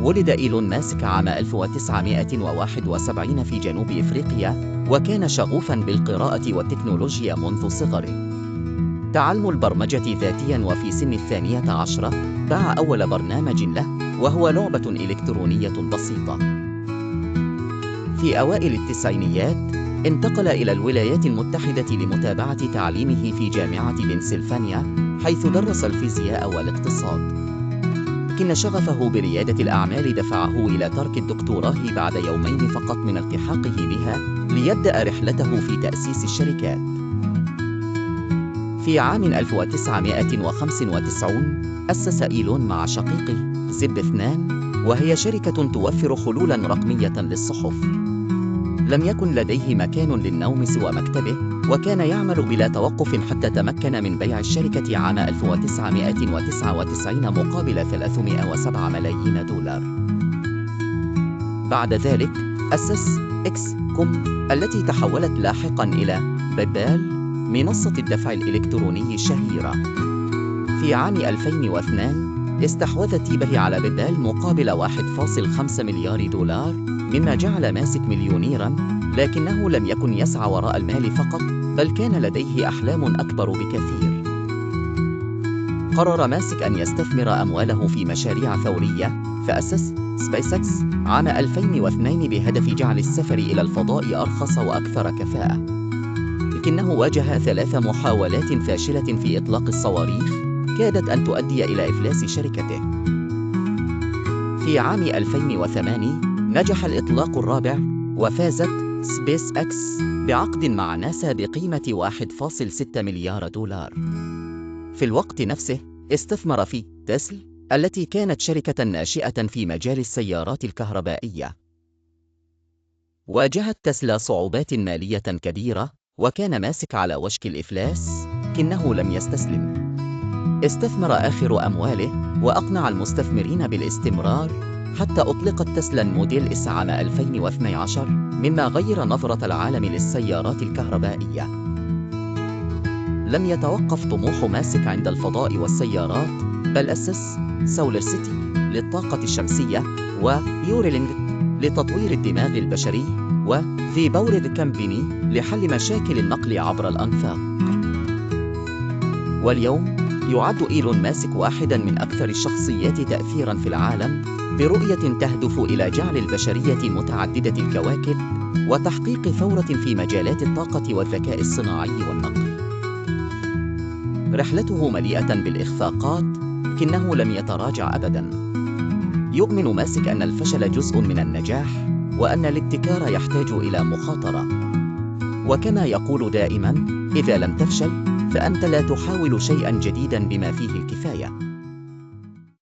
ولد إيلون ماسك عام 1971 في جنوب إفريقيا، وكان شغوفاً بالقراءة والتكنولوجيا منذ صغره. تعلم البرمجة ذاتياً، وفي سن 12 باع أول برنامج له، وهو لعبة إلكترونية بسيطة. في أوائل التسعينيات انتقل إلى الولايات المتحدة لمتابعة تعليمه في جامعة بنسلفانيا، حيث درس الفيزياء والاقتصاد. لكن شغفه بريادة الأعمال دفعه إلى ترك الدكتوراه بعد يومين فقط من التحاقه بها، ليبدأ رحلته في تأسيس الشركات. في عام 1995 أسس إيلون مع شقيقه زب 2، وهي شركة توفر حلولاً رقمية للصحف. لم يكن لديه مكان للنوم سوى مكتبه، وكان يعمل بلا توقف حتى تمكن من بيع الشركة عام 1999 مقابل 307 ملايين دولار. بعد ذلك أسس إكس كوم، التي تحولت لاحقاً إلى بيبال، منصة الدفع الإلكتروني الشهيرة. في عام 2002 استحوذت eBay على بيبال مقابل 1.5 مليار دولار، مما جعل ماسك مليونيراً، لكنه لم يكن يسعى وراء المال فقط، بل كان لديه أحلام أكبر بكثير. قرر ماسك أن يستثمر أمواله في مشاريع ثورية، فأسس سبيس إكس عام 2002 بهدف جعل السفر إلى الفضاء أرخص وأكثر كفاءة. لكنه واجه 3 محاولات فاشلة في إطلاق الصواريخ، كادت أن تؤدي إلى إفلاس شركته. في عام 2008 نجح الإطلاق الرابع، وفازت سبيس إكس بعقد مع ناسا بقيمة 1.6 مليار دولار. في الوقت نفسه استثمر في تسلا، التي كانت شركة ناشئة في مجال السيارات الكهربائية. واجهت تسلا صعوبات مالية كبيرة، وكان ماسك على وشك الإفلاس، لكنه لم يستسلم. استثمر آخر أمواله، وأقنع المستثمرين بالاستمرار، حتى أطلقت تسلا موديل إس عام 2012، مما غير نظرة العالم للسيارات الكهربائية. لم يتوقف طموح ماسك عند الفضاء والسيارات، بل أسس سولار سيتي للطاقة الشمسية، ويوريلينج لتطوير الدماغ البشري، وذي بورد كامبيني لحل مشاكل النقل عبر الأنفاق. واليوم يعد إيلون ماسك واحداً من أكثر الشخصيات تأثيراً في العالم، برؤية تهدف إلى جعل البشرية متعددة الكواكب، وتحقيق ثورة في مجالات الطاقة والذكاء الصناعي والنقل. رحلته مليئة بالإخفاقات، لكنه لم يتراجع أبداً. يؤمن ماسك أن الفشل جزء من النجاح، وأن الابتكار يحتاج إلى مخاطرة. وكما يقول دائماً: إذا لم تفشل، فأنت لا تحاول شيئاً جديداً بما فيه الكفاية.